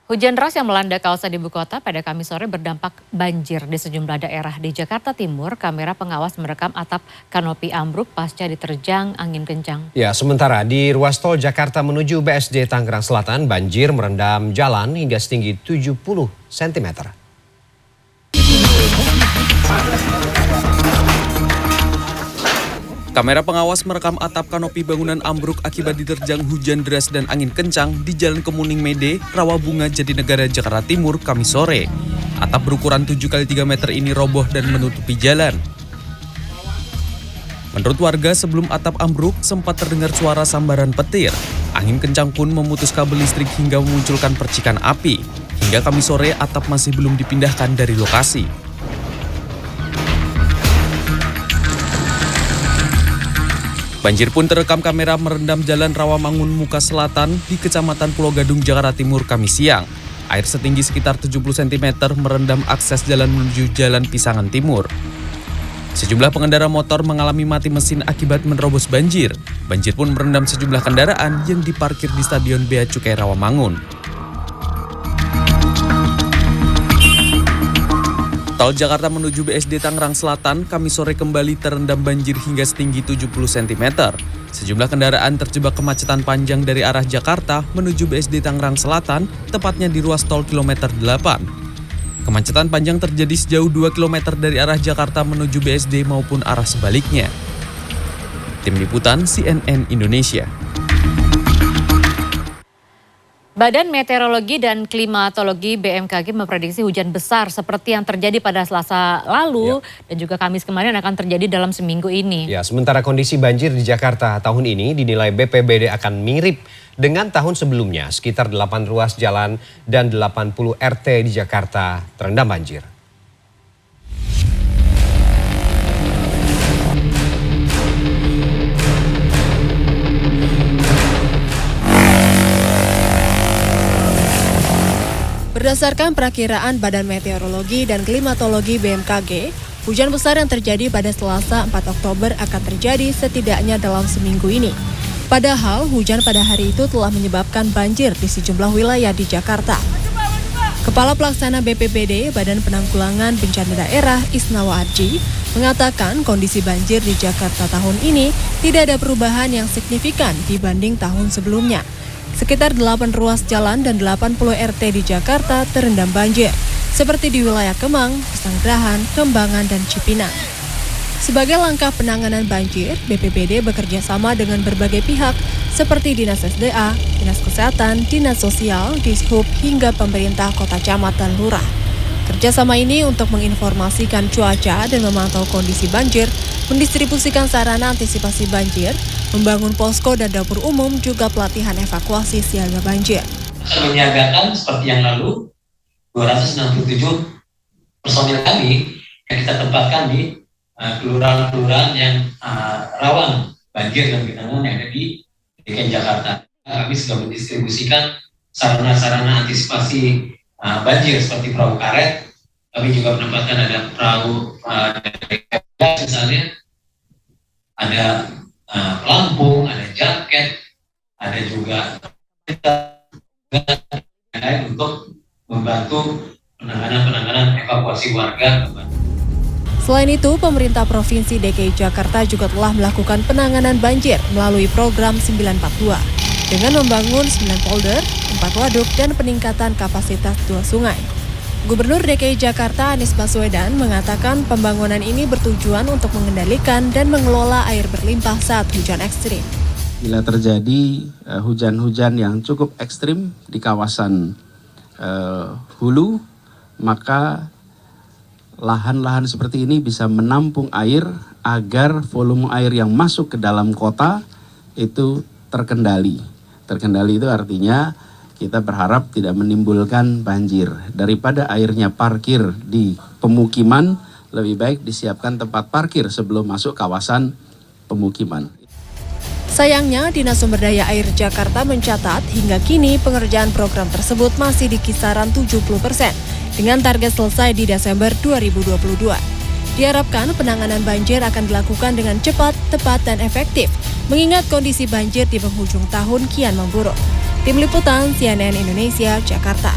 Hujan deras yang melanda kawasan ibu kota pada Kamis sore berdampak banjir di sejumlah daerah di Jakarta Timur. Kamera pengawas merekam atap kanopi ambruk pasca diterjang angin kencang. Ya, sementara di ruas tol Jakarta menuju BSD Tangerang Selatan, banjir merendam jalan hingga setinggi 70 cm. Kamera pengawas merekam atap kanopi bangunan ambruk akibat diterjang hujan deras dan angin kencang di Jalan Kemuning Mede, Rawabunga, Jatinegara, Jakarta Timur, Kamis sore. Atap berukuran 7 x 3 meter ini roboh dan menutupi jalan. Menurut warga, sebelum atap ambruk sempat terdengar suara sambaran petir. Angin kencang pun memutus kabel listrik hingga memunculkan percikan api. Hingga Kamis sore atap masih belum dipindahkan dari lokasi. Banjir pun terekam kamera merendam Jalan Rawamangun Muka Selatan di Kecamatan Pulau Gadung, Jakarta Timur, Kamis siang. Air setinggi sekitar 70 cm merendam akses jalan menuju Jalan Pisangan Timur. Sejumlah pengendara motor mengalami mati mesin akibat menerobos banjir. Banjir pun merendam sejumlah kendaraan yang diparkir di Stadion Bea Cukai Rawamangun. Tol Jakarta menuju BSD Tangerang Selatan, Kamis sore kembali terendam banjir hingga setinggi 70 cm. Sejumlah kendaraan terjebak kemacetan panjang dari arah Jakarta menuju BSD Tangerang Selatan, tepatnya di ruas tol kilometer 8. Kemacetan panjang terjadi sejauh 2 km dari arah Jakarta menuju BSD maupun arah sebaliknya. Tim Liputan CNN Indonesia. Badan Meteorologi dan Klimatologi BMKG memprediksi hujan besar seperti yang terjadi pada Selasa lalu dan juga Kamis kemarin akan terjadi dalam seminggu ini. Ya, sementara kondisi banjir di Jakarta tahun ini dinilai BPBD akan mirip dengan tahun sebelumnya. Sekitar 8 ruas jalan dan 80 RT di Jakarta terendam banjir. Berdasarkan perakiraan Badan Meteorologi dan Klimatologi BMKG, hujan besar yang terjadi pada Selasa 4 Oktober akan terjadi setidaknya dalam seminggu ini. Padahal hujan pada hari itu telah menyebabkan banjir di sejumlah wilayah di Jakarta. Kepala Pelaksana BPBD Badan Penanggulangan Bencana Daerah Isnawa Arji mengatakan kondisi banjir di Jakarta tahun ini tidak ada perubahan yang signifikan dibanding tahun sebelumnya. Sekitar 8 ruas jalan dan 80 RT di Jakarta terendam banjir, seperti di wilayah Kemang, Pesanggerahan, Kembangan, dan Cipinang. Sebagai langkah penanganan banjir, BPBD bekerja sama dengan berbagai pihak, seperti Dinas SDA, Dinas Kesehatan, Dinas Sosial, Dishub, hingga pemerintah kota, camat, dan lurah. Kerjasama ini untuk menginformasikan cuaca dan memantau kondisi banjir, mendistribusikan sarana antisipasi banjir, membangun posko dan dapur umum, juga pelatihan evakuasi siaga banjir. Menyiagakan seperti yang lalu, 267 personil kami yang kita tempatkan di kelurahan-kelurahan yang rawan banjir dan genangan yang ada di DKI Jakarta. Kami sudah mendistribusikan sarana-sarana antisipasi banjir seperti perahu karet. Kami juga menempatkan ada perahu dari misalnya, ada pelampung, ada jaket, ada juga untuk membantu penanganan evakuasi warga. Selain itu, pemerintah Provinsi DKI Jakarta juga telah melakukan penanganan banjir melalui program 942 dengan membangun 9 polder, 4 waduk, dan peningkatan kapasitas 2 sungai. Gubernur DKI Jakarta Anies Baswedan mengatakan pembangunan ini bertujuan untuk mengendalikan dan mengelola air berlimpah saat hujan ekstrim. Bila terjadi hujan-hujan yang cukup ekstrim di kawasan hulu, maka lahan-lahan seperti ini bisa menampung air agar volume air yang masuk ke dalam kota itu terkendali. Terkendali itu artinya kita berharap tidak menimbulkan banjir. Daripada airnya parkir di pemukiman, lebih baik disiapkan tempat parkir sebelum masuk kawasan pemukiman. Sayangnya, Dinas Sumber Daya Air Jakarta mencatat hingga kini pengerjaan program tersebut masih di kisaran 70% dengan target selesai di Desember 2022. Diharapkan penanganan banjir akan dilakukan dengan cepat, tepat, dan efektif, mengingat kondisi banjir di penghujung tahun kian memburuk. Tim Liputan CNN Indonesia, Jakarta.